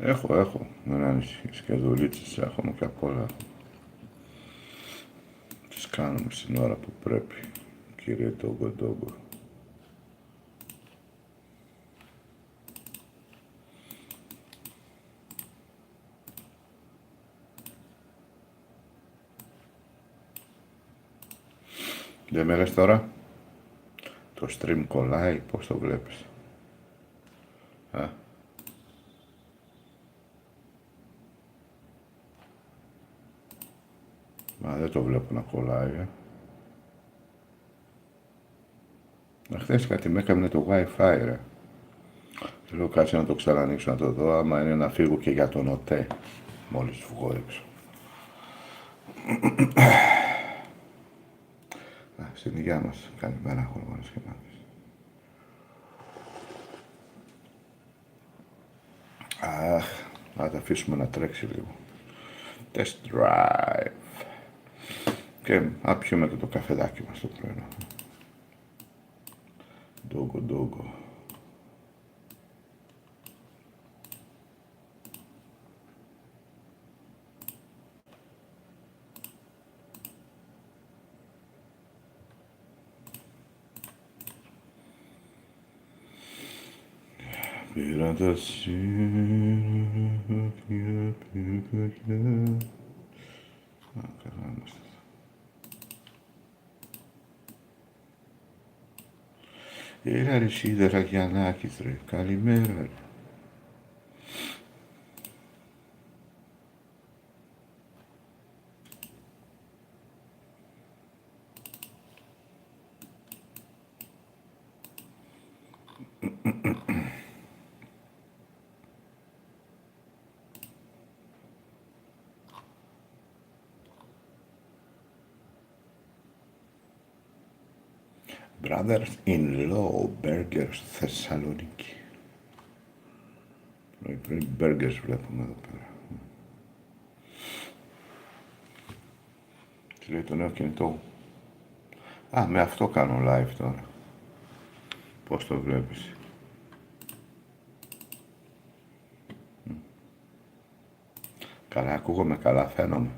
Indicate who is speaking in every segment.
Speaker 1: Έχω. Δεν ανησυχείς. Και δουλίτσες έχουμε και απ' όλα. Τις κάνουμε στην ώρα που πρέπει, κύριε Ντόγκο. Δεν με λες τώρα, το stream κολλάει, πώς το βλέπεις? Μα δεν το βλέπω να κολλάει, Χθες κάτι με έκανε το Wi-Fi, ρε. Λέω κάτσε να το ξανανοίξω να το δω, άμα είναι να φύγω και για τον ΟΤΕ, μόλις βγω έξω. Στην υγεία μας. Καλημέρα, χορηγόνες και μάχες. Αχ, να τα αφήσουμε να τρέξει λίγο. Test drive. Και να πιούμε και το καφεδάκι μας το πρωινό. Ντόγκο. Πήρα τα σύνορα. Καλά είμαστε. Έλα ρε Σίδερα Γιαννάκης ρε, καλημέρα ρε. Brothers-in-law burgers Θεσσαλονίκη. Πρωί burgers βλέπουμε εδώ πέρα. Τι λέει το νέο κινητό. Α, με αυτό κάνω live τώρα. Πώς το βλέπεις? Καλά ακούγομαι, καλά φαίνομαι.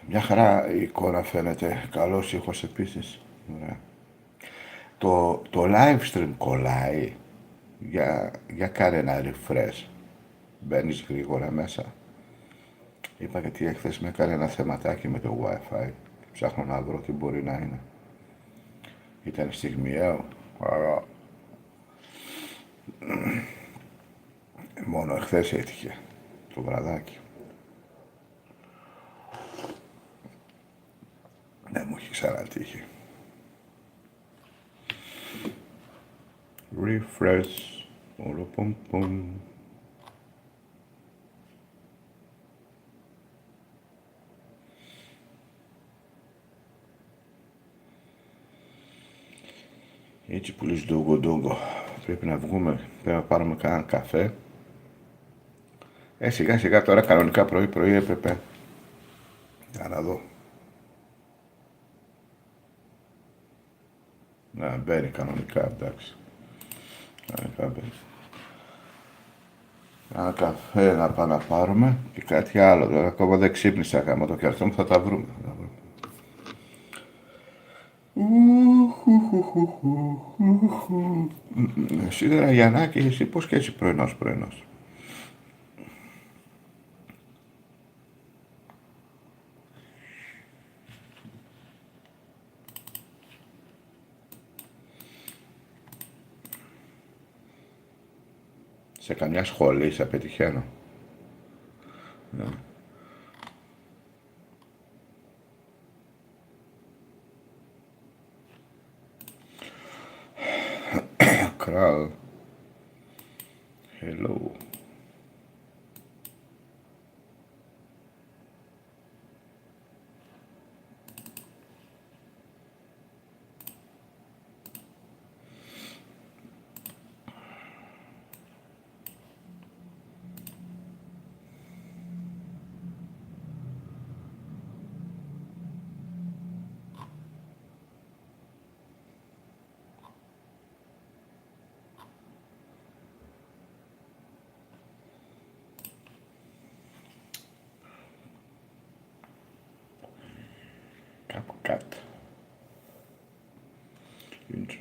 Speaker 1: Μια χαρά η εικόνα φαίνεται. Καλός ήχος επίσης. Ωραία. Το live stream κολλάει. Για κάνε ένα refresh. Μπαίνεις γρήγορα μέσα. Είπα γιατί εχθές με έκανε ένα θεματάκι με το Wi-Fi. Ψάχνω να βρω τι μπορεί να είναι. Ήταν στιγμιαίο. Άρα... Μόνο εχθές έτυχε το βραδάκι. Δεν μου έχει ξανατύχει. Refresh. Όλο πομ. Έτσι που λες ντόγκο. Πρέπει να βγούμε, πρέπει να πάρουμε κανένα καφέ. Σιγά σιγά τώρα κανονικά πρωί έπρεπε. Για να δω. Να μπαίνει κανονικά, εντάξει. Κανονικά μπαίνει. Ένα καφέ να πάμε να πάρουμε και κάτι άλλο. Τώρα ακόμα δεν ξύπνησα γάμο το κερτό μου, θα τα βρούμε. Σίδερα Γιαννάκη, εσύ πώς και έτσι πρωινός. Σε καμιά σχολή σε πετυχαίνω. Ναι. Κράλ. Hello.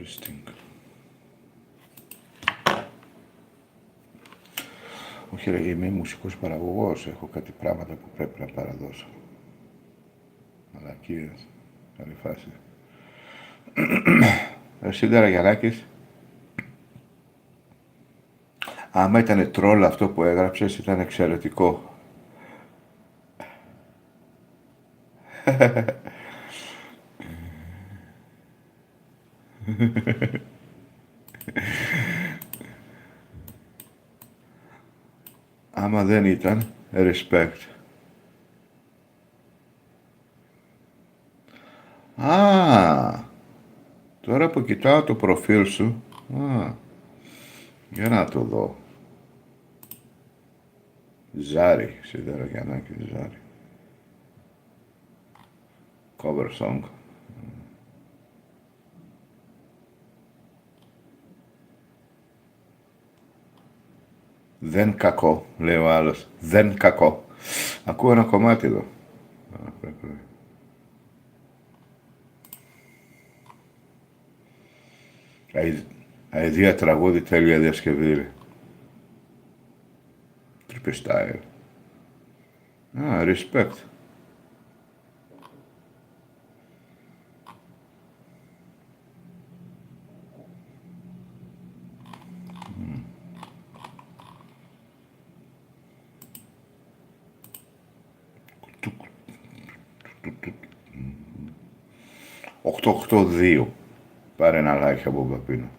Speaker 1: Interesting. Όχι ρε, είμαι μουσικός παραγωγός, έχω κάτι πράγματα που πρέπει να παραδώσω. Μαλακίες, καλή φάση. Εσύ Δραγιανάκης, άμα ήταν τρόλ αυτό που έγραψες, ήταν εξαιρετικό. Άμα δεν ήταν, respect. Τώρα που κοιτάω το προφίλ σου, για να το δω. Ζάρι, Σιδερογιαννάκη, Ζάρι. Cover song. Δεν κακό, λέει ο άλλος. Δεν κακό. Ακούω ένα κομμάτι εδώ. Αηδία τραγούδι, τέλεια διασκευή. Triple style. Respect. ...882. Πάρε ένα like από τον Παπίνο.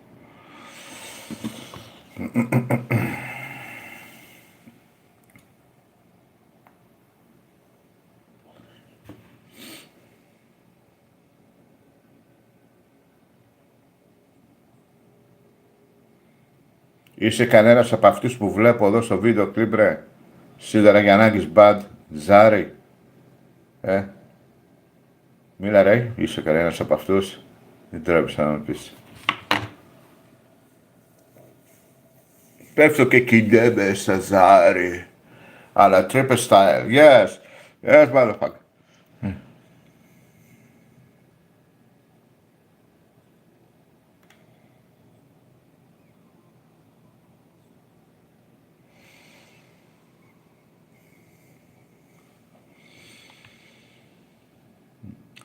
Speaker 1: Είσαι κανένας από αυτούς που βλέπω εδώ στο βίντεο κλιπ ρε? Σιδερογιαννάκης Bad, Ζάρι. Μίλα ρε, είσαι κανένας από αυτούς? Δεν τρέπεσαι να με πεις. Πέφτω και κινδέμαι στα Ζάρι. Αλλά triple style, yes. Yes, motherfucker.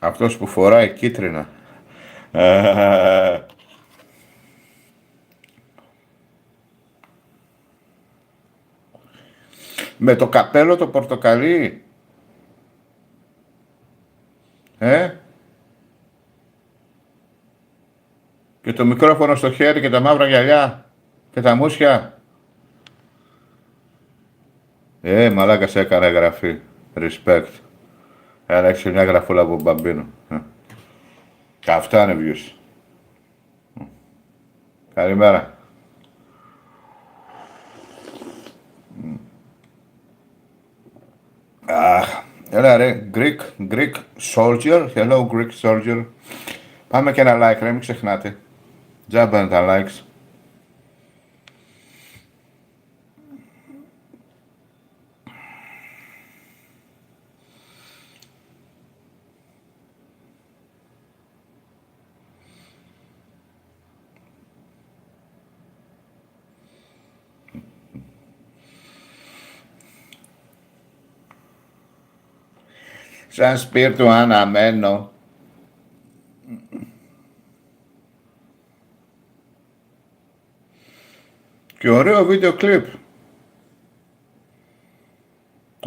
Speaker 1: Αυτός που φοράει κίτρινα. Με το καπέλο το πορτοκαλί. Και το μικρόφωνο στο χέρι και τα μαύρα γυαλιά. Και τα μουσια. Μαλάκα σε έκανα εγγραφή. Respect. Άρα έχεις μια γραφούλα από Μπαμπίνο. Και αυτά είναι views. Καλημέρα. Έλα ρε, Greek soldier. Hello Greek soldier. Πάμε και ένα like ρε, μην ξεχνάτε. Τζάμπανε τα likes. Σαν σπίρτου αναμένω. Και ωραίο βίντεο κλιπ.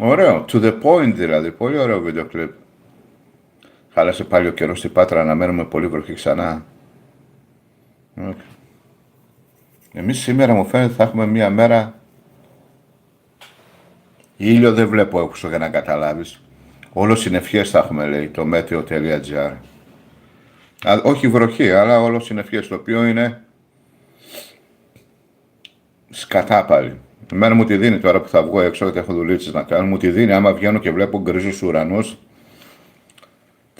Speaker 1: Ωραίο, to the point δηλαδή, πολύ ωραίο βίντεο κλιπ. Χάλασε πάλι ο καιρός στην Πάτρα, αναμένουμε πολύ βροχή ξανά. Εμείς σήμερα μου φαίνεται θα έχουμε μία μέρα... Ήλιο δεν βλέπω έξω για να καταλάβεις. Όλο συννεφιές θα έχουμε, λέει, το meteo.gr. Όχι βροχή, αλλά όλο συννεφιές, το οποίο είναι σκατά πάλι. Εμένα μου τη δίνει τώρα που θα βγω έξω, γιατί έχω δουλίτσες να κάνω, μου τη δίνει, άμα βγαίνω και βλέπω γκρίζους ουρανούς,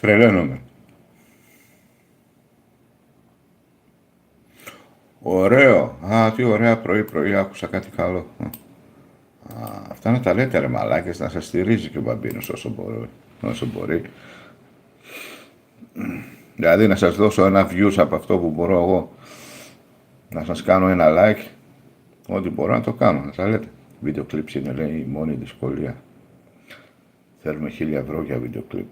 Speaker 1: τρελαίνομαι. Ωραίο. Τι ωραία πρωί-πρωί, άκουσα κάτι καλό. Αυτά να τα λέτε ρε μαλάκες, να σας στηρίζει και ο Μπαμπίνος όσο μπορεί. Δηλαδή να σας δώσω ένα views από αυτό που μπορώ εγώ. Να σας κάνω ένα like. Ό,τι μπορώ να το κάνω, να τα λέτε. Βίντεο κλιπς είναι, λέει, η μόνη δυσκολία. Θέλουμε 1.000 ευρώ για βίντεο κλιπ.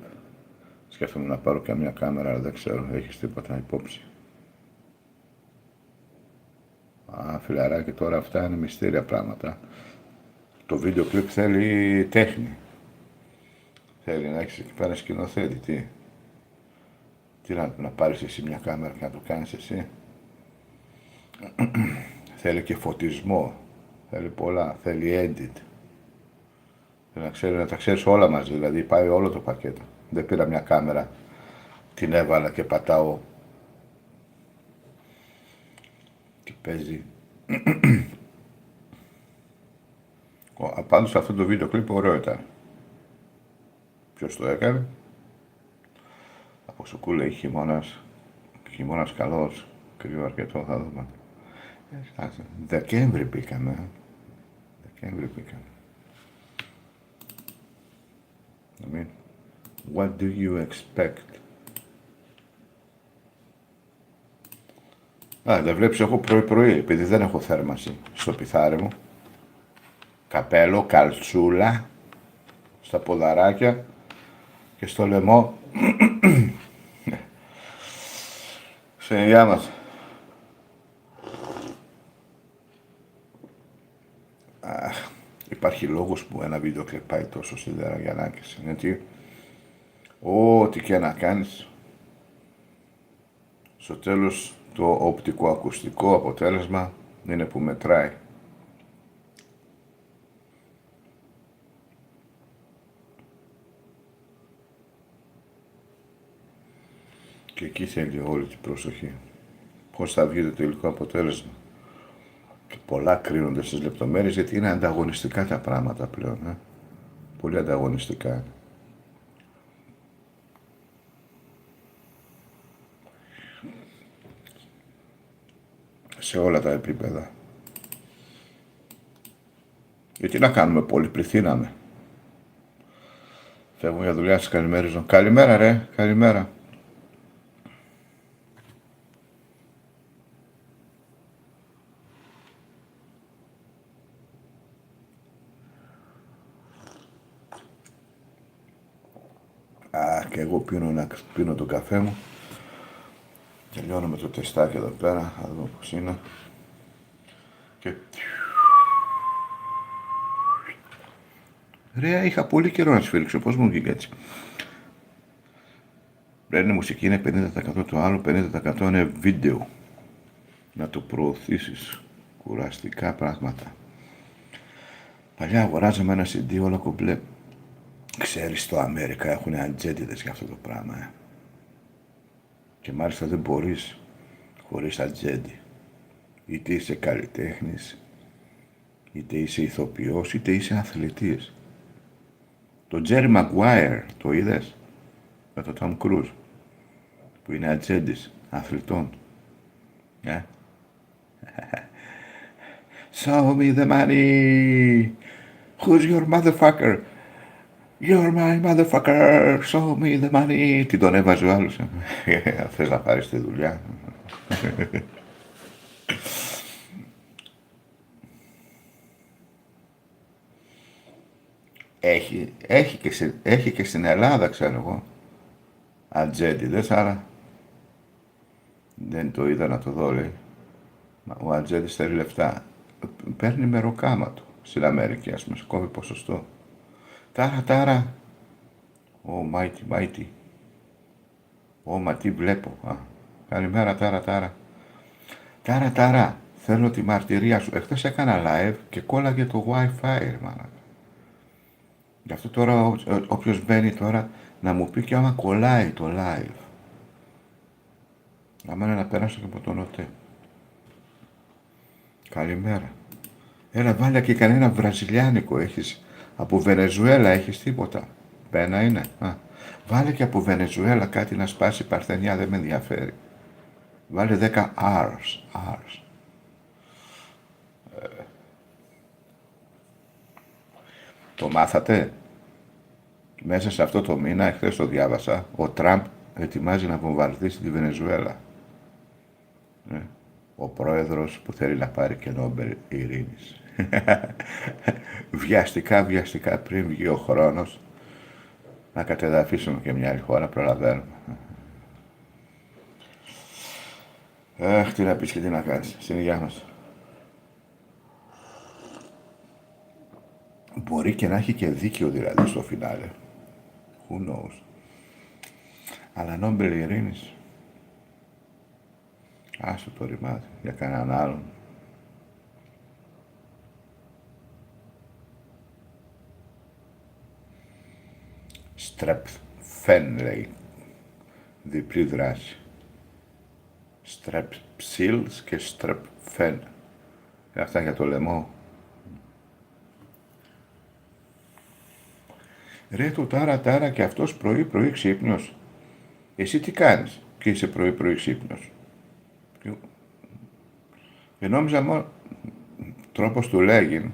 Speaker 1: Σκέφτομαι να πάρω καμιά κάμερα, αλλά δεν ξέρω, έχεις τίποτα υπόψη. Α, φιλαράκι, τώρα αυτά είναι μυστήρια πράγματα. Το βίντεο κλιπ θέλει τέχνη. Θέλει να έχεις εκεί πέρα σκηνοθέτη, τι να πάρεις εσύ μια κάμερα και να το κάνεις εσύ. Θέλει και φωτισμό. Θέλει πολλά. Θέλει edit. Θέλει να τα ξέρεις όλα μαζί. Δηλαδή πάει όλο το πακέτο. Δεν πήρα μια κάμερα, την έβαλα και πατάω και παίζει. Πάντως αυτό το βίντεο κλιπ ωραίο ήταν. Ποιος το έκανε? Από Σουκούλα, χειμώνας καλός, κρύο αρκετό, θα δούμε. Δεκέμβρη μπήκαμε. I mean, what do you expect? Δεν βλέπεις, έχω πρωί-πρωί, επειδή δεν έχω θέρμανση στο πιθάρι μου. Καπέλο, καλτσούλα, στα ποδαράκια και στο λαιμό. Σε υγεία μας. Υπάρχει λόγος που ένα βίντεο κλιπ πάει τόσο σίδερα για ανάκριση. Γιατί ό,τι και να κάνεις, στο τέλος το οπτικοακουστικό αποτέλεσμα είναι που μετράει. Και εκεί θέλει όλη την προσοχή. Πώς θα βγει το τελικό αποτέλεσμα. Και πολλά κρίνονται στις λεπτομέρειες, γιατί είναι ανταγωνιστικά τα πράγματα πλέον. Πολύ ανταγωνιστικά. Σε όλα τα επίπεδα. Γιατί να κάνουμε, πολυπληθύναμε. Φεύγουμε για δουλειά, στις καλημέρες. Καλημέρα ρε, καλημέρα. Και εγώ πίνω το καφέ μου. Τελειώνω με το τεστάκι εδώ πέρα, θα δούμε πώς είναι. Και... Ρε, είχα πολύ καιρό να σφίριξω, πώς μου βγήκε έτσι. Ρε, η μουσική είναι 50%, το άλλο 50% είναι βίντεο. Να το προωθήσεις. Κουραστικά πράγματα. Παλιά αγοράζαμε ένα CD όλα κομπλέ. Ξέρεις, στο Αμέρικα έχουν ατζέντιδες για αυτό το πράγμα. Και μάλιστα δεν μπορείς χωρίς ατζέντη. Είτε είσαι καλλιτέχνης, είτε είσαι ηθοποιός, είτε είσαι αθλητής. Το Τζέρι Μαγκουάιρ, το είδες? Με το Τομ Κρούζ, που είναι ατζέντης αθλητών. Show me the money. Who's your motherfucker? You're my motherfucker, show me the money. Τι τον έβαζε ο άλλος. Θες να πάρεις τη δουλειά. Έχει και στην Ελλάδα, ξέρω εγώ, ατζέντιδες, άρα δεν το είδα να το δω, λέει. Ο ατζέντης θέλει λεφτά. Παίρνει μεροκάματο στην Αμερική, ας πούμε, κόβει ποσοστό. Τάρα. Mighty. Μα τι βλέπω. Καλημέρα, Τάρα. Θέλω τη μαρτυρία σου. Εχθές έκανα live και κόλλαγε το Wi-Fi, μάνα. Γι' αυτό τώρα όποιος μπαίνει τώρα να μου πει και άμα κολλάει το live. Άμα είναι να περάσω και από τον ΟΤΕ. Καλημέρα. Έλα, βάλε και κανένα βραζιλιάνικο έχεις. Από Βενεζουέλα έχεις τίποτα? Πένα είναι. Βάλε και από Βενεζουέλα κάτι να σπάσει παρθενιά, δεν με ενδιαφέρει. Βάλε 10 hours. Το μάθατε? Μέσα σε αυτό το μήνα, εχθές το διάβασα, ο Τραμπ ετοιμάζει να βομβαρδίσει τη Βενεζουέλα. Ο πρόεδρος που θέλει να πάρει και Νόμπελ ειρήνης. Βιαστικά πριν βγει ο χρόνος να κατεδαφίσουμε και μια άλλη χώρα, προλαβαίνουμε. Τι να πεις και τι να κάνεις. Στην υγεία μας. Μπορεί και να έχει και δίκιο δηλαδή στο φινάλε. Who knows. Αλλά Νόμπελ ειρήνης. Άσο το ρημάδι για κανέναν άλλον. Στρεπφέν λέει. Διπλή δράση. Στρεψίλς και στρεπφέν. Αυτά για το λαιμό. Ρε του τάρα και αυτός πρωί ξύπνιος. Εσύ τι κάνεις και είσαι πρωί ξύπνιος. Και νόμιζα μόνο τρόπος του λέγει,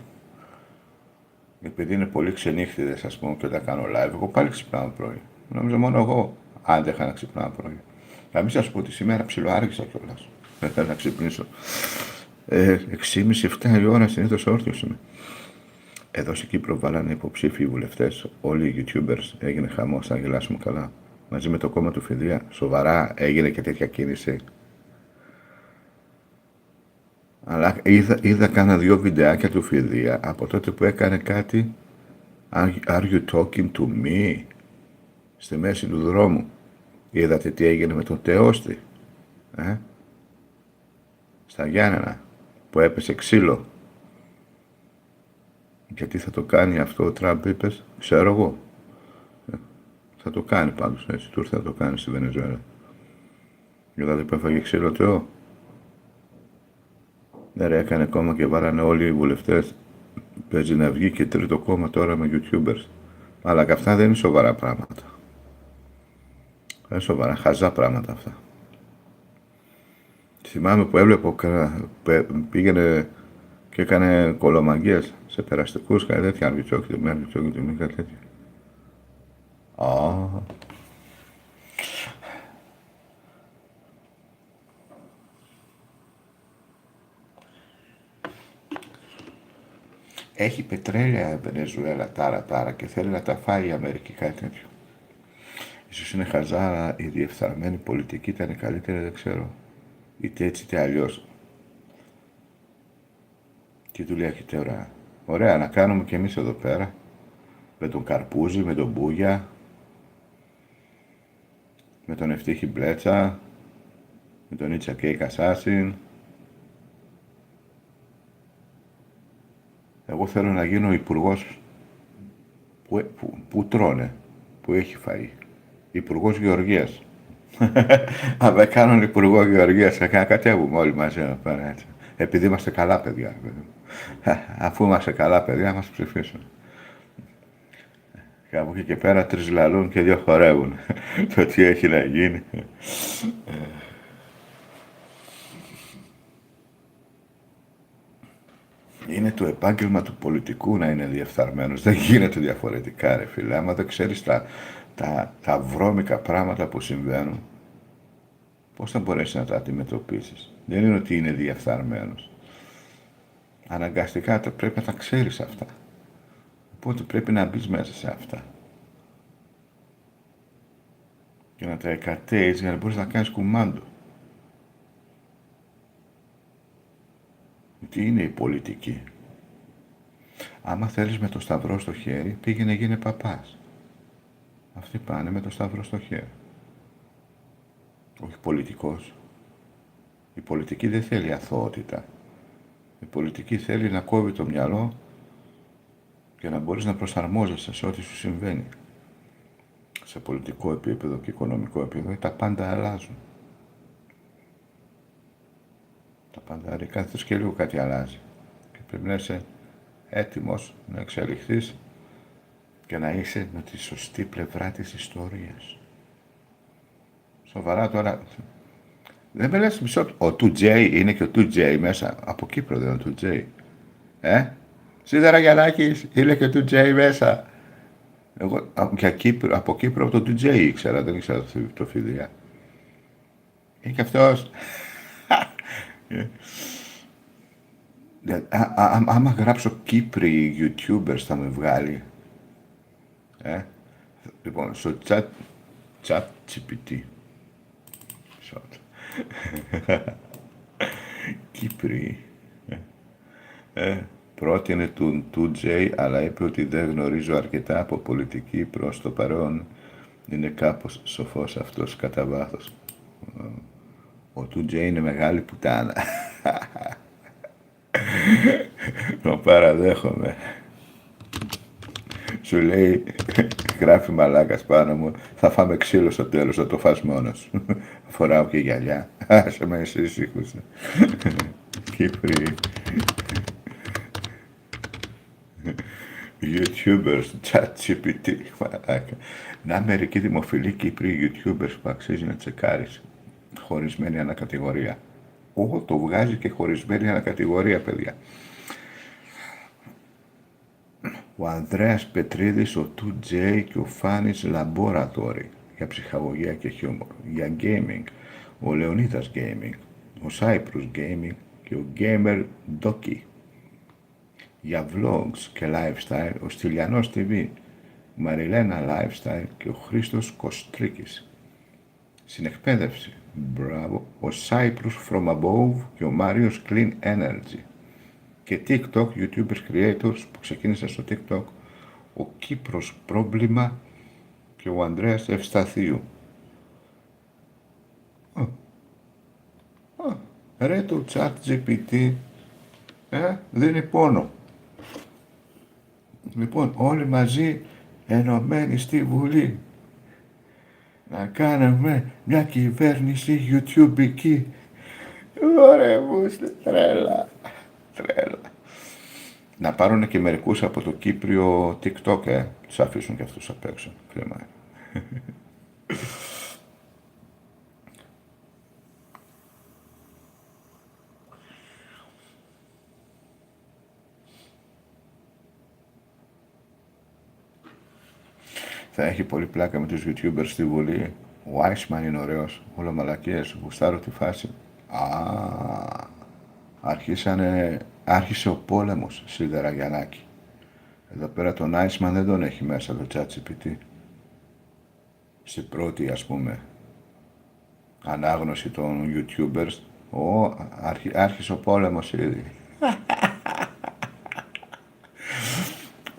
Speaker 1: επειδή είναι πολύ ξενύχτιδες ας πούμε και όταν κάνω live, εγώ πάλι ξυπνάω πρωί. Νόμιζα μόνο εγώ άντεχα να ξυπνάω πρωί. Να μην σας πω ότι σήμερα ψιλοάργησα κιόλας. Δεν θέλω να ξυπνήσω. 6:30-7 η ώρα συνήθως όρθιος είμαι. Εδώ στην Κύπρο βάλανε υποψήφιοι βουλευτές, όλοι οι YouTubers, έγινε χαμός, να γελάσουμε καλά. Μαζί με το κόμμα του Φιδεία, σοβαρά έγινε και τέτοια κίνηση. Αλλά είδα κάνα 2 βιντεάκια του Φιδεία από τότε που έκανε κάτι Are you talking to me? Στη μέση του δρόμου. Είδατε τι έγινε με τον Τεώστη. Στα Γιάννενα που έπεσε ξύλο. Γιατί θα το κάνει αυτό ο Τραμπ, είπες, ξέρω εγώ. Θα το κάνει πάντως, έτσι, του ήρθε να το κάνει στη Βενεζουέλα. Δηλαδή που έφαγε ξύλο Θεό. Ναι ρε, έκανε κόμμα και βάρανε όλοι οι βουλευτές. Παίζει να βγει και τρίτο κόμμα τώρα με YouTubers. Αλλά και αυτά δεν είναι σοβαρά πράγματα. Δεν είναι σοβαρά, χαζά πράγματα αυτά. Θυμάμαι που έβλεπω, πήγαινε και έκανε κολομαγίες σε περαστικούς, κάτι τέτοια, αργιτσόκι, κάτι τέτοιο. Έχει πετρέλαια η Βενεζουέλα τάρα και θέλει να τα φάει η Αμερική, κάτι τέτοιο. Ίσως είναι χαζά, η διεφθαρμένη πολιτική ήταν καλύτερη, δεν ξέρω. Είτε έτσι είτε αλλιώς. Τι δουλειά έχει τώρα. Ωραία, να κάνουμε και εμείς εδώ πέρα. Με τον Καρπούζη, με τον Μπούγια, με τον Ευτύχη Μπλέτσα, με τον Ίτσα Κέικ Ασάσιν. Εγώ θέλω να γίνω υπουργός που τρώνε, που έχει φαΐ. Υπουργός Γεωργίας. Αν με κάνουν υπουργό Γεωργίας, θα κατέβουμε όλοι μαζί να πάνε έτσι. Επειδή είμαστε καλά παιδιά. Αφού είμαστε καλά παιδιά, μας ψηφίσουν. Και από εκεί και πέρα 3 λαλούν και 2 χορεύουν. Το τι έχει να γίνει. Είναι το επάγγελμα του πολιτικού να είναι διεφθαρμένος. Δεν γίνεται διαφορετικά ρε φίλε. Άμα δεν ξέρεις τα βρώμικα πράγματα που συμβαίνουν, πώς θα μπορέσεις να τα αντιμετωπίσεις. Δεν είναι ότι είναι διεφθαρμένος. Αναγκαστικά πρέπει να τα ξέρεις αυτά. Οπότε πρέπει να μπεις μέσα σε αυτά. Και να τα εκατέεις για να μπορείς να κάνεις κουμάντο. Τι είναι η πολιτική. Άμα θέλεις με το σταυρό στο χέρι, πήγαινε γίνε παπάς. Αυτοί πάνε με το σταυρό στο χέρι. Όχι πολιτικός. Η πολιτική δεν θέλει αθωότητα. Η πολιτική θέλει να κόβει το μυαλό και να μπορείς να προσαρμόζεσαι σε ό,τι σου συμβαίνει. Σε πολιτικό επίπεδο και οικονομικό επίπεδο τα πάντα αλλάζουν. Τα πάντα, κάθε και λίγο κάτι αλλάζει. Και πρέπει να είσαι έτοιμος να εξελιχθείς και να είσαι με τη σωστή πλευρά της ιστορίας. Σοβαρά τώρα. Δεν με λες μισό. Ο 2J είναι και ο 2J μέσα. Από Κύπρο δεν είναι ο 2J. Σίδερα Γιαννάκης, είναι και ο 2J μέσα. Εγώ για Κύπρο, από Κύπρο από το DJ ήξερα, δεν ήξερα το Φιδιά. Είναι και αυτός. Άμα γράψω Κύπροι YouTubers θα με βγάλει. Ε? Λοιπόν, στο chat GPT. Κύπροι. Πρότεινε του 2J, αλλά είπε ότι δεν γνωρίζω αρκετά από πολιτική προς το παρόν. Είναι κάπως σοφός αυτός κατά βάθος. Ο 2J είναι μεγάλη πουτάνα. Τον παραδέχομαι. Σου λέει, γράφει μαλάκας πάνω μου, θα φάμε ξύλο στο τέλος, θα το φας μόνος. Φοράω και γυαλιά. Άσε με εσύ ήσυχουσα. Κύπροι. YouTubers, ChatGPT, μαλάκα. Να μερικοί δημοφιλή Κύπροι YouTubers που αξίζει να τσεκάρεις. Χωρισμένη ανακατηγορία. Το βγάζει και χωρισμένη ανακατηγορία, παιδιά. Ο Ανδρέας Πετρίδης, ο 2J και ο Φάνης Laboratory για ψυχαγωγία και χιούμορ. Για gaming, ο Λεωνίδας Gaming, ο Cyprus Gaming και ο Gamer Doki. Για vlogs και lifestyle, ο Στυλιανός TV, η Μαριλένα Lifestyle και ο Χρήστος Κοστρίκης. Συνεκπαίδευση, μπράβο, ο Cyprus From Above και ο Μάριος Clean Energy. Και TikTok, YouTubers Creators που ξεκίνησαν στο TikTok, ο Κύπρος Πρόβλημα και ο Ανδρέας Ευσταθίου. Ρε το chat GPT δίνει πόνο. Λοιπόν, όλοι μαζί ενωμένοι στη Βουλή να κάνουμε μια κυβέρνηση YouTubeική. Ωραία μου, τρέλα. Να πάρουν και μερικούς από το Κύπριο TikTok, τους αφήσουν και αυτούς απ' έξω. Κρίμα. Θα έχει πολύ πλάκα με τους YouTubers στη Βουλή. Ο Iceman είναι ωραίος, όλο μαλακίες, γουστάρω τη φάση. Άρχισε ο πόλεμος, Σίδερα Γιαννάκη. Εδώ πέρα τον Iceman δεν τον έχει μέσα το ChatGPT. Στην πρώτη, ας πούμε, ανάγνωση των YouTubers, άρχισε ο πόλεμος ήδη.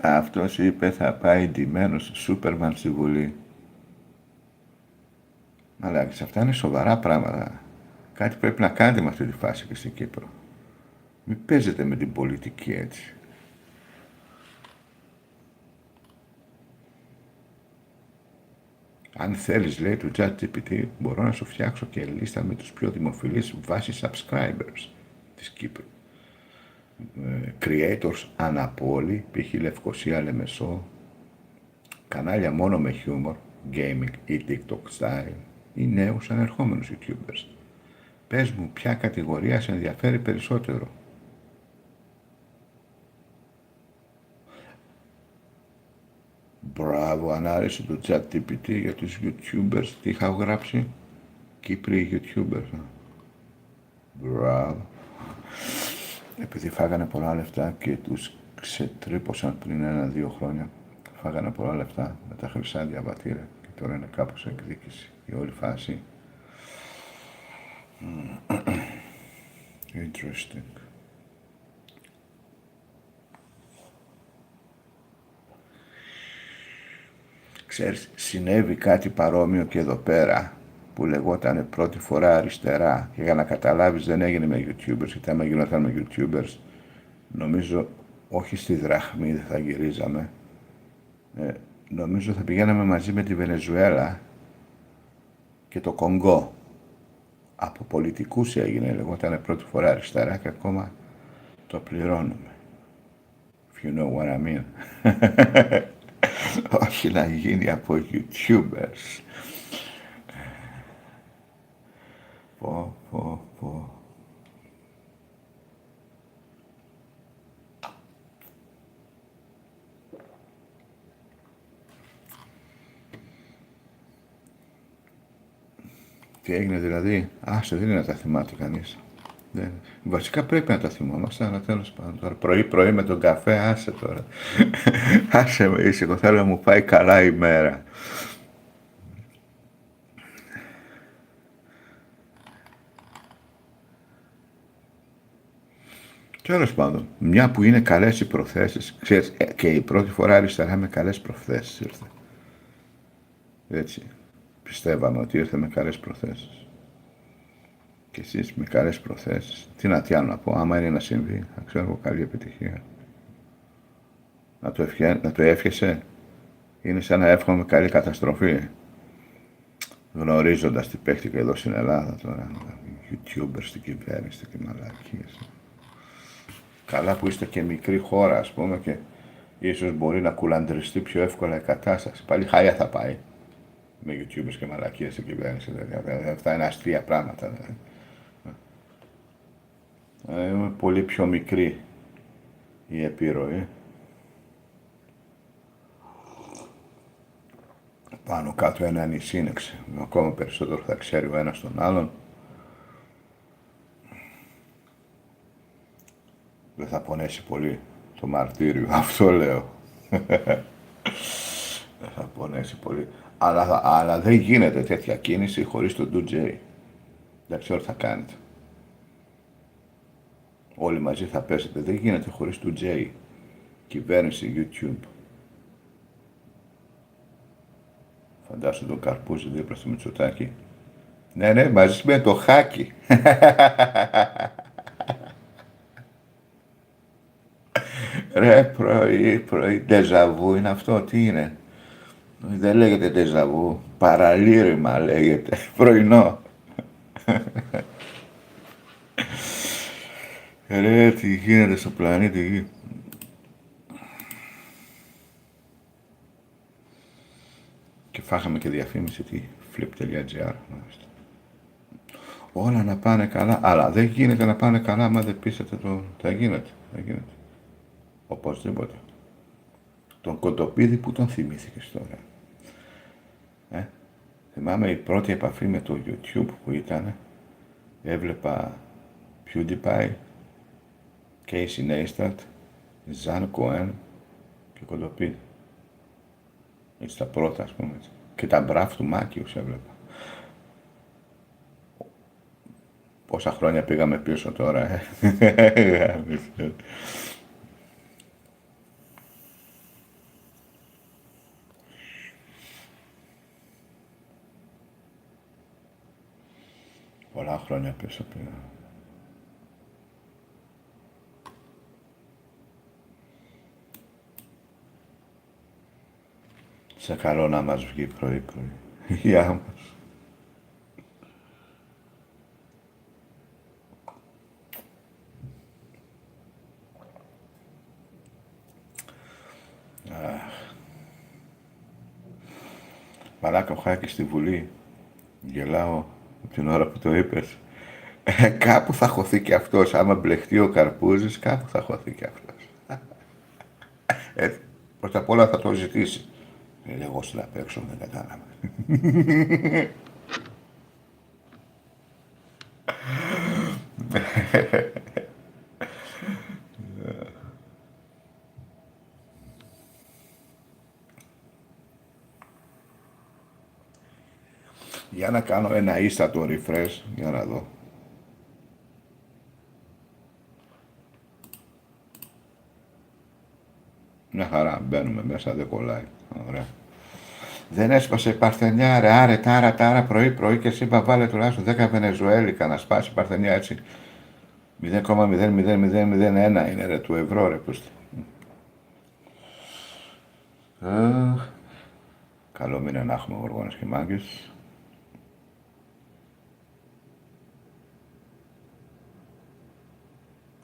Speaker 1: Αυτός είπε θα πάει ντυμένος Σούπερμαν στη Βουλή. Αλλά αυτά είναι σοβαρά πράγματα. Κάτι πρέπει να κάνετε με αυτή τη φάση και στην Κύπρο. Μην παίζετε με την πολιτική έτσι. Αν θέλεις, λέει του ChatGPT, μπορώ να σου φτιάξω και λίστα με τους πιο δημοφιλείς βάσει subscribers της Κύπρου. Creators αναπόλη, π.χ. Λευκοσία, Λεμεσό, κανάλια μόνο με χιούμορ, gaming ή TikTok style ή νέους ανερχόμενους YouTubers. Πες μου ποια κατηγορία σε ενδιαφέρει περισσότερο. Μπράβο, αν άρεσε το ChatGPT για τους YouTubers, τι είχα γράψει. Κύπροι YouTubers. Μπράβο. Επειδή φάγανε πολλά λεφτά και τους ξετρύπωσαν πριν 1-2 χρόνια. Φάγανε πολλά λεφτά με τα χρυσά διαβατήρια και τώρα είναι κάπως εκδίκηση η όλη φάση. Interesting. Ξέρεις, συνέβη κάτι παρόμοιο και εδώ πέρα που λεγόταν πρώτη φορά αριστερά και για να καταλάβεις δεν έγινε με YouTubers, γιατί άμα γινόταν με YouTubers νομίζω όχι στη δραχμή δεν θα γυρίζαμε, νομίζω θα πηγαίναμε μαζί με τη Βενεζουέλα και το Κονγκό. Από πολιτικούς έγινε, λεγόταν πρώτη φορά αριστερά και ακόμα το πληρώνουμε. If you know what I mean. Όχι να γίνει από YouTubers. Πω. Τι έγινε δηλαδή, άσε, δεν είναι να τα θυμάται κανείς. Βασικά πρέπει να τα θυμόμαστε, αλλά τέλος πάντων. Τώρα πρωί-πρωί με τον καφέ, άσε τώρα. Άσε με ήσυχο, θέλω να μου πάει καλά η μέρα. Τέλος πάντων, μια που είναι καλές οι προθέσεις, ξέρεις, και η πρώτη φορά αριστερά με καλές προθέσεις ήρθε. Έτσι, πιστεύαμε ότι ήρθε με καλές προθέσεις. Και εσείς με καλές προθέσεις. Τι άλλο να πω, άμα είναι να συμβεί, θα ξέρω εγώ καλή επιτυχία. Να το εύχεσαι. Είναι σαν να εύχομαι καλή καταστροφή. Γνωρίζοντας τι παίχτηκε εδώ στην Ελλάδα τώρα. YouTubers στην κυβέρνηση και μαλακίες. Καλά που είστε και μικρή χώρα, ας πούμε, και ίσως μπορεί να κουλαντριστεί πιο εύκολα η κατάσταση. Πάλι χάλια θα πάει. Με YouTubers και μαλακίες στην κυβέρνηση. Δηλαδή. Αυτά είναι αστεία πράγματα. Δηλαδή. Είμαι πολύ πιο μικρή η επιρροή. Πάνω κάτω ένα νησίνεξε. Ακόμα περισσότερο θα ξέρει ο ένας τον άλλον. Δεν θα πονέσει πολύ το μαρτύριο, αυτό λέω. Δεν θα πονέσει πολύ. Αλλά δεν γίνεται τέτοια κίνηση χωρίς τον DJ. Δεν ξέρω τι θα κάνετε. Όλοι μαζί θα πέσετε. Δεν γίνεται χωρίς τον DJ. Κυβέρνηση YouTube. Φαντάσου τον Καρπούζη δίπλα στο Μητσοτάκη. Ναι, μαζί με το Χάκι. Ρε, πρωί, ντεζαβού είναι αυτό, τι είναι. Δεν λέγεται ντεζαβού, παραλήρημα λέγεται, πρωινό. Ρε, τι γίνεται στο πλανήτη Γη. Και φάγαμε και διαφήμιση, τι, flip.gr. Όλα να πάνε καλά, αλλά δεν γίνεται να πάνε καλά άμα δεν πείσετε το... Θα γίνεται. Οπωσδήποτε. Τον Κοντοπίδη που τον θυμήθηκες τώρα. Θυμάμαι η πρώτη επαφή με το YouTube που ήταν, έβλεπα PewDiePie, Casey Neistat, Ζαν Cohen και Κοντοπίδη. Έτσι τα πρώτα, ας πούμε. Και τα μπραφ του Μάκιους έβλεπα. Πόσα χρόνια πήγαμε πίσω τώρα, Πολλά χρόνια πίσω πήγα. Σε καλό να μας βγει πρωί-πρωί. Γεια μας. Μαλάκα, ο Χάκης στη Βουλή. Γελάω την ώρα που το είπες. Κάπου θα χωθεί και αυτός. Άμα μπλεχτεί ο Καρπούζης, κάπου θα χωθεί και αυτός. Πρώτα απ' όλα θα το ζητήσει. Εγώ στην απ' έξω δεν κατάλαβα. Για να κάνω ένα ίστατο refresh, για να δω. Μια χαρά, μπαίνουμε μέσα, δεν κολλάει. Ωραία. Δεν έσπασε η Παρθενιά, ρε, άρε, τάρα, πρωί και εσύ είπα βάλε τουλάχιστον 10 Βενεζουέλικα να σπάσει η Παρθενιά έτσι. 0,00001 είναι ρε του ευρώ ρε πούστη. Καλό μήνα να έχουμε γοργόνες και μάγκες.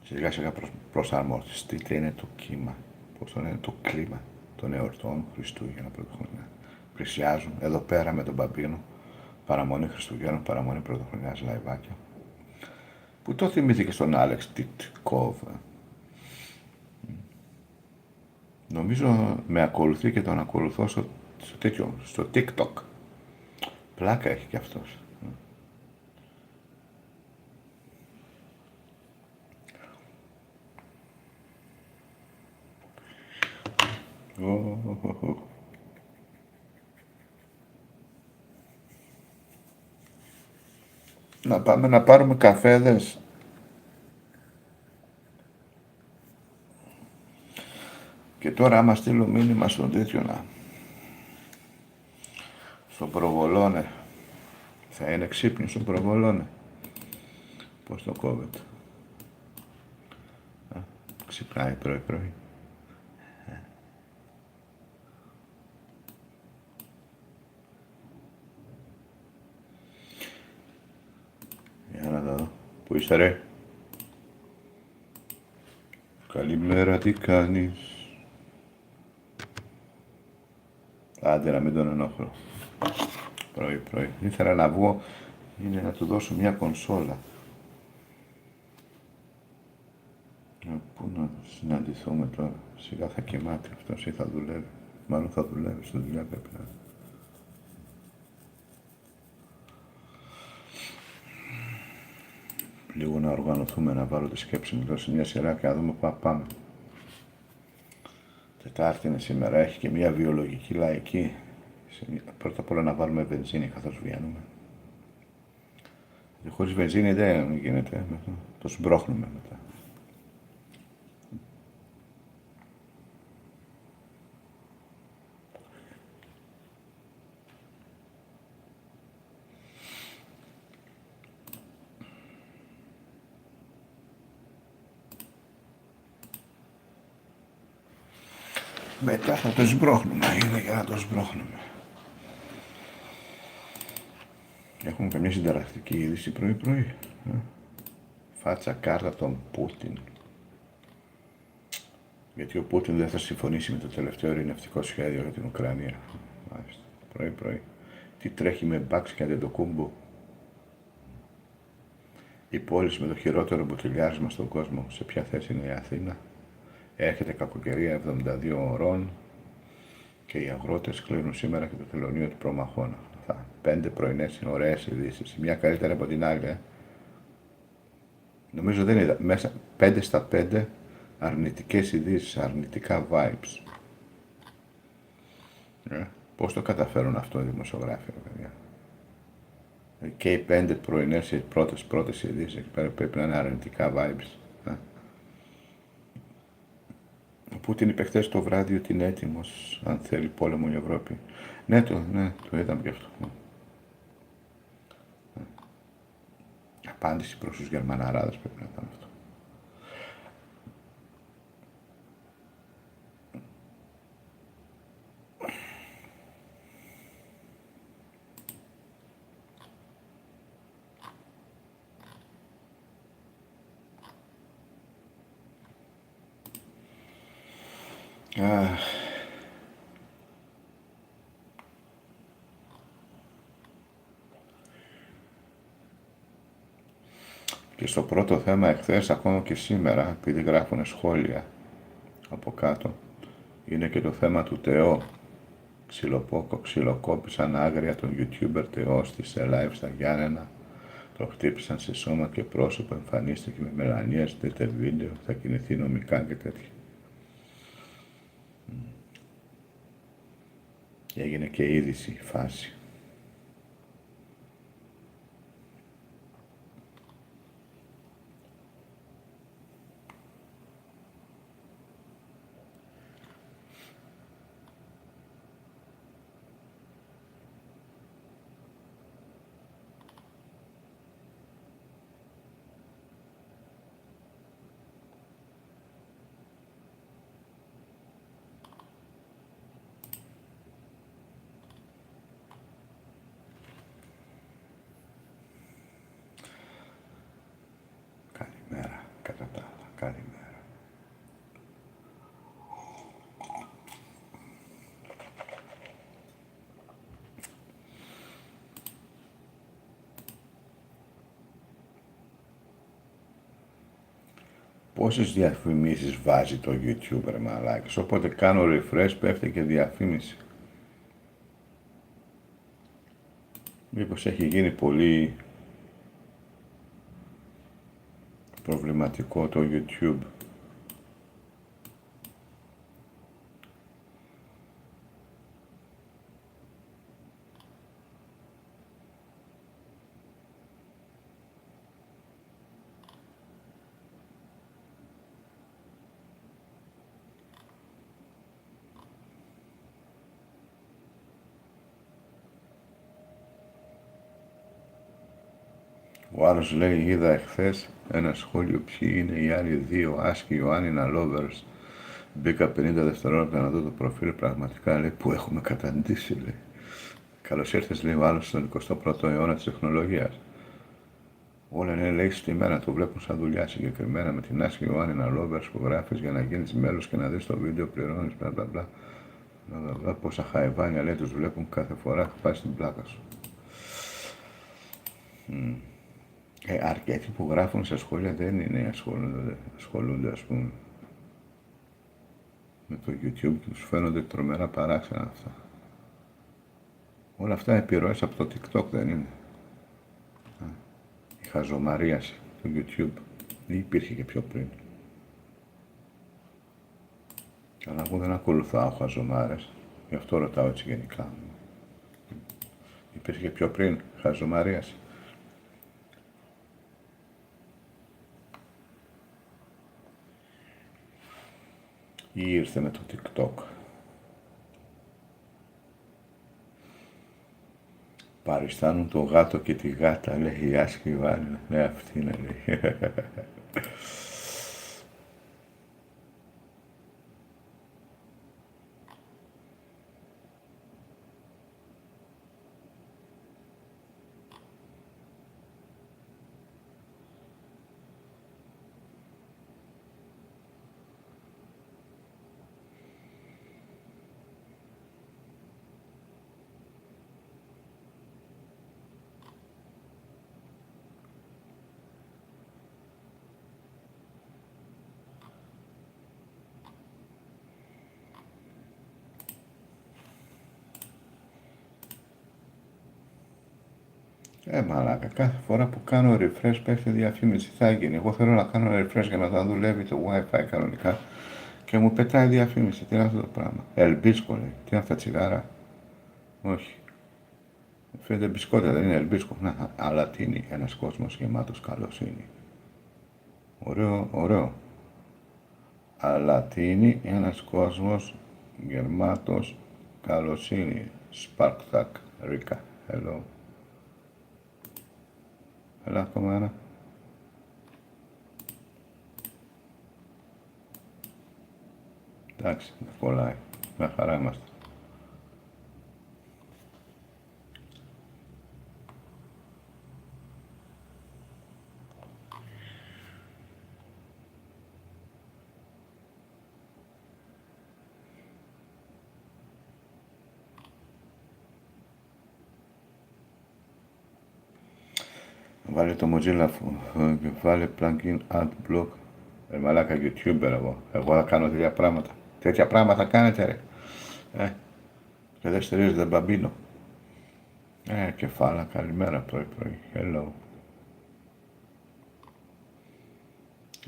Speaker 1: Σιγά σιγά προσαρμοστείτε είναι το κύμα, πώς το λένε, το κλίμα των εορτών Χριστούγεννα Πρωτοχρονιά. Πλησιάζουν εδώ πέρα με τον Μπαμπίνο, παραμονή Χριστουγέννων, παραμονή Πρωτοχρονιάς, λαϊβάκια. Που το θυμήθηκε στον Άλεξ Τιτκόβ. Νομίζω με ακολουθεί και τον ακολουθώ στο TikTok. Πλάκα έχει κι αυτός. Ω. Να πάμε να πάρουμε καφέδες. Και τώρα άμα στείλω μήνυμα στον τέτοιο στον προβολώνε. Θα είναι ξύπνιος στον προβολώνε. Πώς το κόβεται. Ξυπνάει πρωί. Για να τα δω. Πού είστε ρε. Καλημέρα, τι κάνεις. Άντε να μην τον ενόχλω. Πρωί. Ήθελα να βγω, είναι να του δώσω μια κονσόλα. Πού να συναντηθούμε τώρα. Σιγά θα κοιμάται αυτός ή θα δουλεύει. Μάλλον θα δουλεύει, στη δουλειά πρέπει να. Λίγο να οργανωθούμε, να βάλω τη σκέψη μου εδώ σε μια σειρά και να δούμε πού πάμε. Τετάρτη είναι σήμερα, έχει και μια βιολογική λαϊκή. Πρώτα απ' όλα να βάλουμε βενζίνη καθώς βγαίνουμε. Χωρίς βενζίνη δεν γίνεται, το σμπρώχνουμε μετά. Μετά θα το σμπρώχνουμε, είναι για να το σμπρώχνουμε. Έχουμε καμιά συνταρακτική είδηση πρωί. Φάτσα κάρτα τον Πούτιν. Γιατί ο Πούτιν δεν θα συμφωνήσει με το τελευταίο ειρηνευτικό σχέδιο για την Ουκρανία. Μάλιστα. Πρωί. Τι τρέχει με Μπάξ και Αντετοκούμπο. Η πόλη με το χειρότερο μποτιλιάρισμα στον κόσμο. Σε ποια θέση είναι η Αθήνα. Έρχεται κακοκαιρία 72 ωρών και οι αγρότες κλείνουν σήμερα και το τελωνείο του προμαχώνα. 5 πρωινές είναι ωραίες ειδήσεις. Μια καλύτερη από την άλλη. Νομίζω δεν είδα. Μέσα 5 στα 5 αρνητικές ειδήσεις, αρνητικά vibes. Πώς το καταφέρουν αυτό οι δημοσιογράφοι, παιδιά. Και οι 5 πρωινές, οι πρώτες ειδήσεις πρέπει να είναι αρνητικά vibes. Ο Πούτιν είπε χθες το βράδυ ότι είναι έτοιμος αν θέλει πόλεμο η Ευρώπη. Ναι, το είδαμε και αυτό. Απάντηση προς τους Γερμαναράδες πρέπει να ήταν αυτό. Και στο πρώτο θέμα εχθές, ακόμα και σήμερα, επειδή γράφουν σχόλια από κάτω, είναι και το θέμα του Τεό. Ξυλοκόπησαν άγρια τον YouTuber Τεό σε live στα Γιάννενα. Το χτύπησαν σε σώμα και πρόσωπο, εμφανίστηκε με μελανίες, τέτοια βίντεο, θα κινηθεί νομικά και τέτοια. Και έγινε και είδηση η φάση. Καλημέρα, κατά τα άλλα, καλημέρα. Πόσες διαφημίσεις βάζει το YouTube, ρε μαλάκες, όποτε κάνω refresh πέφτει και διαφήμιση. Μήπως έχει γίνει πολύ προβληματικό το YouTube. Ο άλλος λέει, είδα εχθές ένα σχόλιο ποιοι είναι οι άλλοι δύο άσκοι Ιωάννινα lovers. Μπήκα 50 δευτερόλεπτα να δω το προφίλ, πραγματικά λέει που έχουμε καταντήσει, λέει. Καλώς ήρθες, λέει ο άλλος, στον 21ο αιώνα της τεχνολογίας. Όλα είναι, λέει, στημένα, το βλέπουν σαν δουλειά συγκεκριμένα με την άσκη Ιωάννινα lovers που γράφεις για να γίνεις μέλος και να δεις το βίντεο, πληρώνεις, μπλα μπλα μπλα. Πόσα χαϊβάνια, λέει, τους βλέπουν κάθε φορά, χτυπάει στην πλάκα σου. Αρκετοί που γράφουν σε σχόλια δεν είναι ασχολούνται, ας πούμε, με το YouTube, τους φαίνονται τρομερά παράξενα αυτά. Όλα αυτά επιρροές από το TikTok δεν είναι? Η χαζομαρίαση του YouTube υπήρχε και πιο πριν. Αλλά εγώ δεν ακολουθάω χαζομάρες, γι' αυτό ρωτάω έτσι γενικά. Υπήρχε και πιο πριν χαζομαρίαση. Ή ήρθε με το TikTok? Παριστάνουν το γάτο και τη γάτα, λέει η άσκη Βάνη. Ναι, αυτή είναι, λέει. Μαλάκα, κάθε φορά που κάνω refresh πέφτει διαφήμιση. Τι θα γίνει? Εγώ θέλω να κάνω refresh για να δουλεύει το Wi-Fi κανονικά και μου πετάει διαφήμιση. Τι είναι αυτό το πράγμα? Ελμπίσκο, λέει. Τι είναι αυτά, τσιγάρα? Όχι. Φαίνεται μπισκότα, δεν είναι ελμπίσκο. Να, αλατίνη, ένας κόσμος γεμάτος καλοσύνη. Ωραίο, ωραίο. Αλατίνη, ένας κόσμος γεμάτος καλοσύνη. Spartak, Ρίκα, hello. Έλα ακόμα ένα. Εντάξει, κολλάει. Μια χαρά είμαστε. Βάλε το Mozilla, βάλε plugin adblock. Μαλάκα YouTuber εγώ. Εγώ θα κάνω τέτοια πράγματα. Τέτοια πράγματα κάνετε, ρε. Και δεν στηρίζετε μπαμπίνο. Κεφάλα, καλημέρα πρωί. Hello.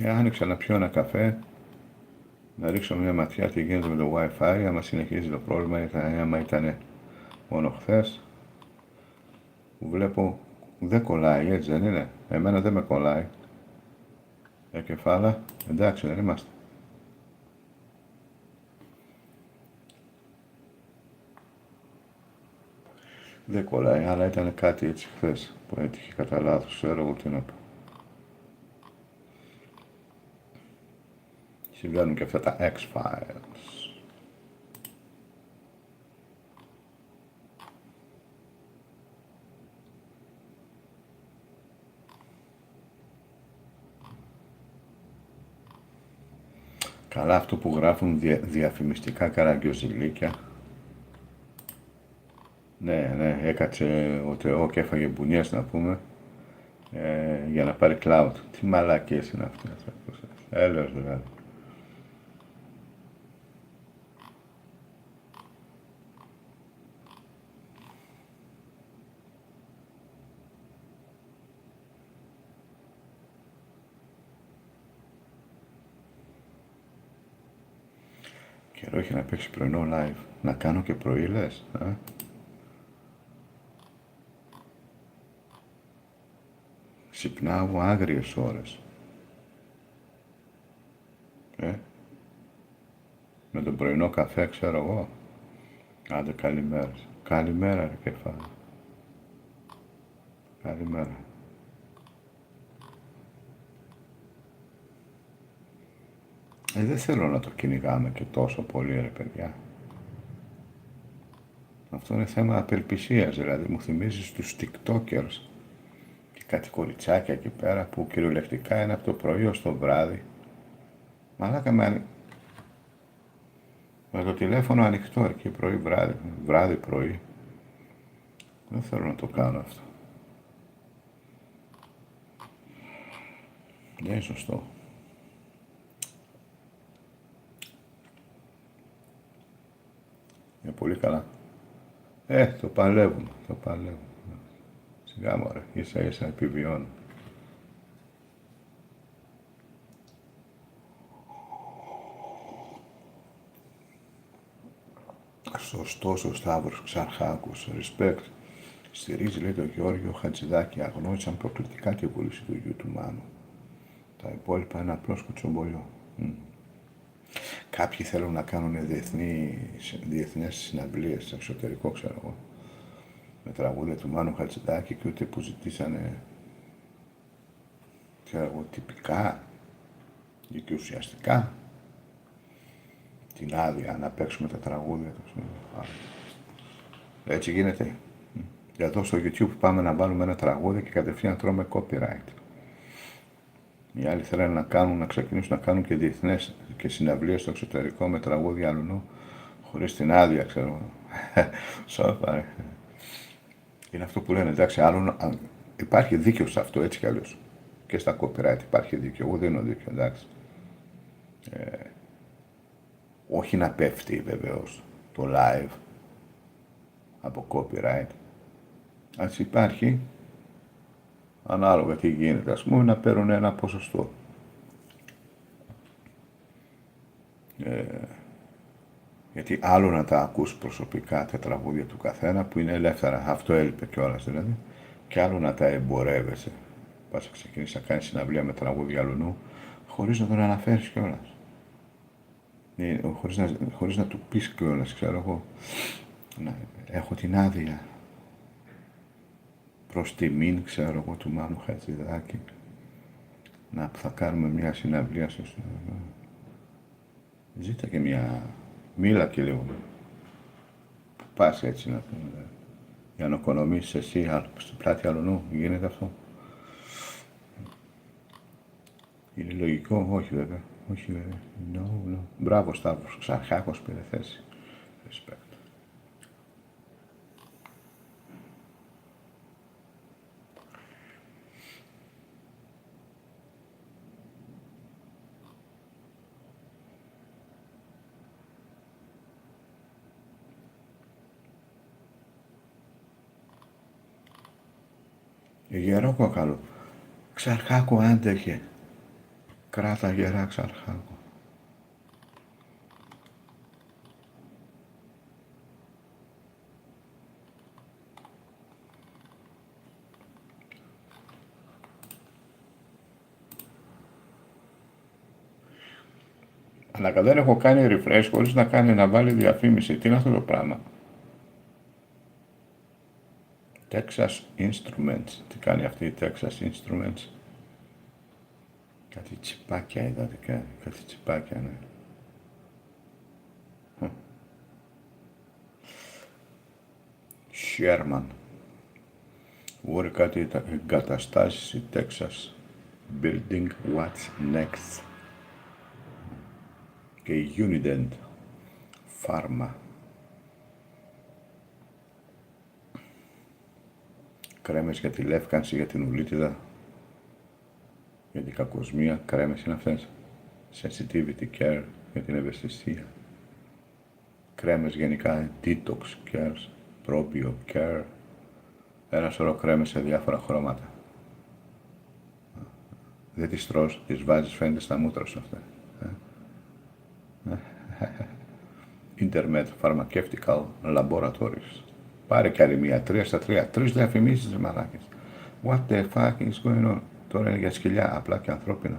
Speaker 1: Άνοιξα να πιω ένα καφέ, να ρίξω μια ματιά τι γίνεται με το Wi-Fi, άμα συνεχίζει το πρόβλημα, άμα ήταν μόνο χθες. Που βλέπω δεν κολλάει, έτσι δεν είναι? Εμένα δεν με κολλάει. Κεφάλα, εντάξει δεν είμαστε? Δεν κολλάει, αλλά ήταν κάτι έτσι χθες που έτυχε κατά λάθος, ξέρω εγώ τι να πω. Συμβαίνουν και αυτά τα X-Files. Καλά αυτό που γράφουν διαφημιστικά καραγκιόζηλίκια. Ναι, έκατσε ο Θεό και έφαγε μπουνιές να πούμε για να πάρει cloud. Τι μαλακίες είναι αυτές. Έλεος δηλαδή. Καιρό έχει να παίξει πρωινό live. Να κάνω και πρωί λες, Ξυπνάω άγριες ώρες. Με τον πρωινό καφέ ξέρω εγώ. Άντε καλημέρα. Καλημέρα ρε κεφάλι. Καλημέρα. Δεν θέλω να το κυνηγάμε και τόσο πολύ, ρε παιδιά. Αυτό είναι θέμα απελπισίας, δηλαδή μου θυμίζει τους TikTokers και κάτι κοριτσάκια εκεί πέρα που κυριολεκτικά είναι από το πρωί ως το βράδυ. Μαλάκα με το τηλέφωνο ανοιχτό εκεί πρωί-βράδυ, βράδυ-πρωί. Δεν θέλω να το κάνω αυτό. Δεν είναι σωστό. Είναι πολύ καλά. Το παλεύουμε, το παλεύουμε. Σιγά μωρέ, ίσα ίσα επιβιώνω. Σωστός ο Σταύρος Ξαρχάκος, respect. Στηρίζει, λέει, το Γιώργιο Χατζηδάκη, αγνώρισαν προκλητικά τη βούληση του γιου του Μάνου. Τα υπόλοιπα είναι απλώς κουτσομπολιό. Κάποιοι θέλουν να κάνουν διεθνές συναυλίες στο εξωτερικό, ξέρω εγώ, με τραγούδια του Μάνου Χατζηδάκη και ούτε που ζητήσανε, ξέρω εγώ, τυπικά ή και ουσιαστικά την άδεια να παίξουμε τα τραγούδια του. Έτσι γίνεται. Εδώ στο YouTube πάμε να βάλουμε ένα τραγούδι και κατευθείαν τρώμε copyright. Οι άλλοι θέλουν να ξεκινήσουν να κάνουν και διεθνές και συναυλίες στο εξωτερικό με τραγούδια αλλού, χωρίς την άδεια, ξέρω. Σώπα. Είναι αυτό που λένε, εντάξει, υπάρχει δίκαιο σε αυτό, έτσι κι αλλιώς. Και στα copyright υπάρχει δίκαιο. Εγώ δίνω δίκαιο, εντάξει. Όχι να πέφτει βεβαίως το live από copyright. Ας υπάρχει, ανάλογα τι γίνεται, ας πούμε, να παίρνουν ένα ποσοστό. Γιατί άλλο να τα ακούς προσωπικά τα τραγούδια του καθένα που είναι ελεύθερα, αυτό έλειπε κιόλας δηλαδή, και άλλο να τα εμπορεύεσαι. Πας να ξεκινήσεις να κάνεις συναυλία με τραγούδια αλλού, χωρίς να τον αναφέρεις κιόλας. Χωρίς να του πεις κιόλας, ξέρω εγώ, έχω την άδεια προς τιμήν, ξέρω εγώ, του Μάνου Χατζηδάκη, να θα κάνουμε μια συναυλία στο ζήτα και μια μίλα και λίγο. Πας έτσι να πούμε, για να οικονομήσεις εσύ στο πλάτη αλλού, γίνεται αυτό. Είναι λογικό, όχι βέβαια. Όχι βέβαια. No. Μπράβο Σταύρος, Ξαρχάκος πήρε θέση. Respect. Γερό κόκαλο. Ξαρχάκο άντεχε. Κράτα γερά Ξαρχάκο. Αλλά δεν έχω κάνει refresh χωρίς να βάλει διαφήμιση. Τι είναι αυτό το πράγμα. Texas Instruments. Τι κάνει αυτή η Texas Instruments. Κάτι τσιπάκια είδατε, κάτι τσιπάκια, ναι. Sherman. Μπορεί κάτι εγκαταστάσεις η Texas. Building What's Next. Και η Unident. Pharma. Κρέμες για τη λεύκανση, για την ουλίτιδα, για την κακοσμία. Κρέμες είναι αυτές. Sensitivity care για την ευαισθησία. Κρέμες γενικά, detox cares, probio care. Ένα σωρό κρέμες σε διάφορα χρώματα. Δεν τις τρως, τις βάζεις, φαίνεται στα μούτρα σου αυτά. Intermed Pharmaceutical Laboratories. Πάρε κι άλλη μία, 3 στα 3. 3 διαφημίσεις, μαλάκες. What the fuck is going on. Τώρα είναι για σκυλιά, απλά και ανθρώπινα.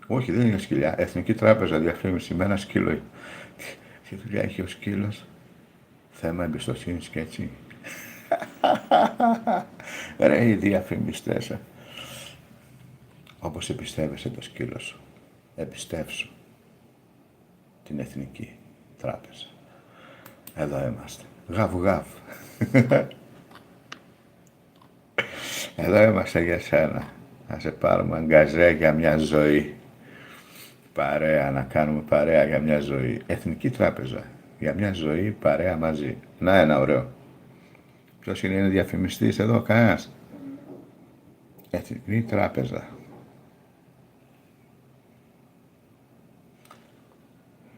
Speaker 1: Όχι, δεν είναι για σκυλιά. Εθνική Τράπεζα διαφήμιση με ένα σκύλο. Τι δουλειά έχει ο σκύλος. Θέμα εμπιστοσύνης και έτσι. Ρε οι διαφημιστές. Όπως εμπιστεύεσαι το σκύλο σου. Εμπιστεύσου. την Εθνική Τράπεζα. Εδώ είμαστε. Γαβ γαβ. Εδώ είμαστε για σένα. Να σε πάρουμε αγκαζέ για μια ζωή. Παρέα, να κάνουμε παρέα για μια ζωή. Εθνική Τράπεζα. Για μια ζωή παρέα μαζί. Να ένα ωραίο. Ποιος είναι διαφημιστής εδώ, κανένας? Εθνική Τράπεζα.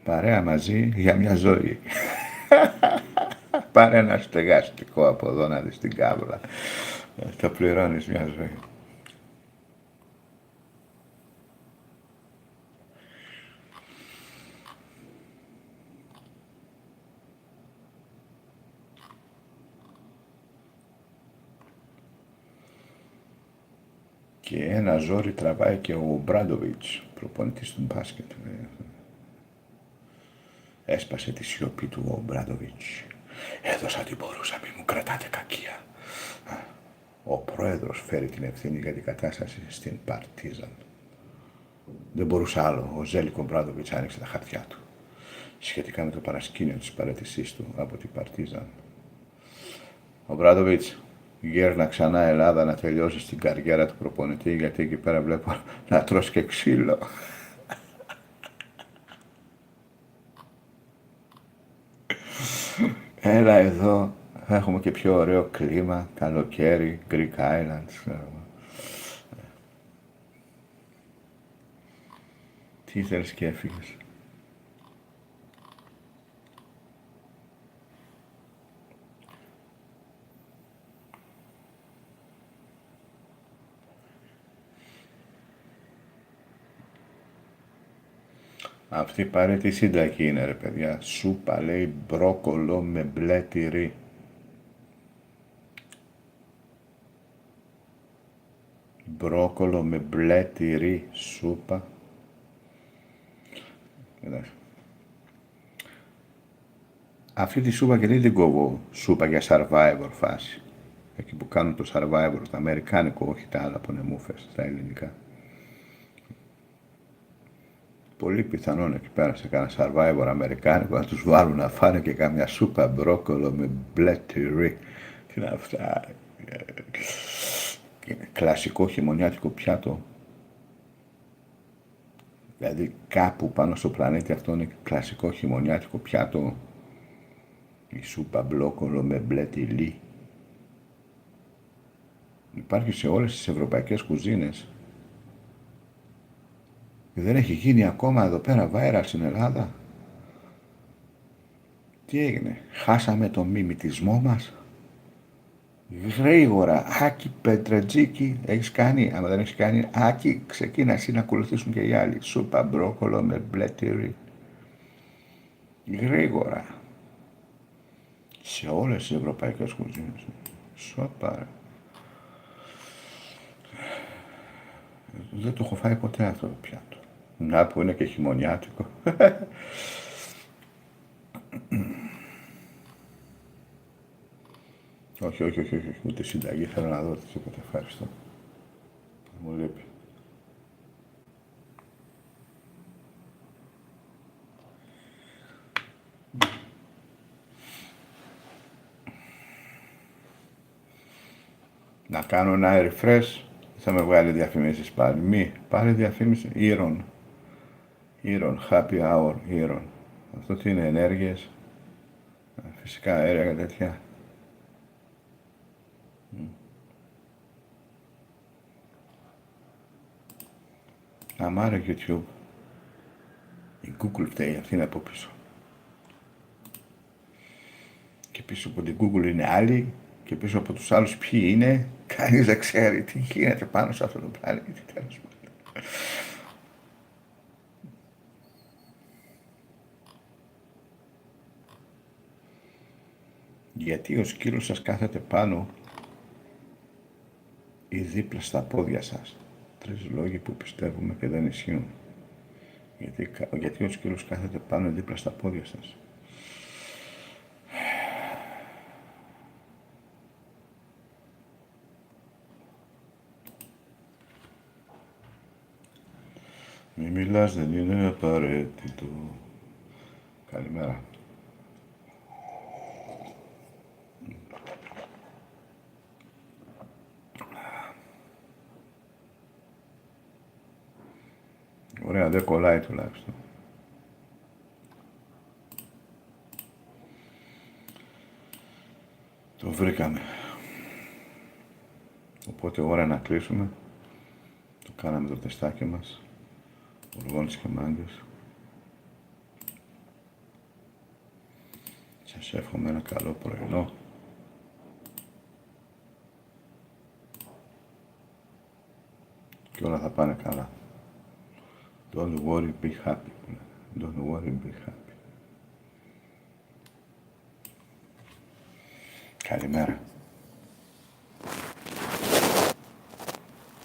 Speaker 1: Παρέα μαζί για μια ζωή. Πάρε ένα στεγαστικό από εδώ να δεις την κάβλα. Το πληρώνεις μια ζωή. Και ένα ζόρι τραβάει και ο Μπράντοβιτς, προπονητής του μπάσκετ. Έσπασε τη σιωπή του ο Μπράντοβιτς. Έδωσα τι μπορούσα, μη μου κρατάτε κακία. Ο πρόεδρος φέρει την ευθύνη για την κατάσταση στην Παρτίζαν. Δεν μπορούσε άλλο. Ο Ζέλικο Μπράντοβιτς άνοιξε τα χαρτιά του σχετικά με το παρασκήνιο της παραιτησής του από την Παρτίζαν. Ο Μπράντοβιτς γέρνα ξανά Ελλάδα να τελειώσει την καριέρα του προπονητή, γιατί εκεί πέρα βλέπω να τρως και ξύλο. Έλα εδώ, έχουμε και πιο ωραίο κλίμα, καλοκαίρι, Greek Islands. Τι ήθελες και έφυγες? Αυτή πάρε τι συνταγή είναι ρε παιδιά. Σούπα λέει μπρόκολο με μπλε τυρί. Μπρόκολο με μπλε τυρί, σούπα. Εντάξει. Αυτή τη σούπα και δεν την κόβω σούπα για Survivor φάση. Εκεί που κάνουν το Survivor, το αμερικάνικο, όχι τα άλλα πονεμούφες, τα ελληνικά. Πολύ πιθανόν εκεί πέρα σε κάνα Survivor αμερικάνικο να τους βάλουν να φάνε και κάμια σούπα μπρόκολο με μπλε τυρί. Τι είναι αυτά? Κλασικό χειμωνιάτικο πιάτο. Δηλαδή κάπου πάνω στο πλανήτη αυτό είναι κλασικό χειμωνιάτικο πιάτο. Η σούπα μπρόκολο με μπλε τυρί. Υπάρχει σε όλες τις ευρωπαϊκές κουζίνες. Δεν έχει γίνει ακόμα εδώ πέρα viral στην Ελλάδα. Τι έγινε? Χάσαμε τον μιμητισμό μας. Γρήγορα, Άκη Πετρετζίκη, έχεις κάνει? Άμα δεν έχεις κάνει, Άκη, ξεκίνα εσύ να ακολουθήσουν και οι άλλοι. Σούπα μπρόκολο με μπλε τυρί. Γρήγορα. Σε όλες τις ευρωπαϊκές κουζίνες. Σοπα. Δεν το έχω φάει ποτέ αυτό το πιάτο. Να που είναι και χειμωνιάτικο. όχι, ούτε συνταγή θέλω να δω τίποτα. Ευχαριστώ. Μου λείπει. Να κάνω ένα refresh. Θα με βγάλει διαφημίσεις πάλι. Μη, πάλι διαφήμιση. Ήρων, happy hour, Ήρων. Αυτό τι είναι, ενέργειες, φυσικά αέρια και τέτοια. Αμάρε YouTube. Η Google φταίει, αυτή είναι από πίσω. Και πίσω από την Google είναι άλλοι, και πίσω από τους άλλους ποιοι είναι, κανείς δεν ξέρει τι γίνεται πάνω σε αυτό το πλανήτη, τέλος πάντων. Γιατί ο σκύλος σας κάθεται πάνω ή δίπλα στα πόδια σας? 3 λόγοι που πιστεύουμε και δεν ισχύουν. Γιατί ο σκύλος κάθεται πάνω ή δίπλα στα πόδια σας? Μη μιλάς, δεν είναι απαραίτητο. Καλημέρα. Ωραία, δεν κολλάει τουλάχιστον. Το βρήκαμε. Οπότε ώρα να κλείσουμε. Το κάναμε το τεστάκι μας. Οργώνες και μάγκες. Σας εύχομαι ένα καλό πρωινό. Και όλα θα πάνε καλά. Don't worry, be happy. Don't worry, be happy. Καλημέρα.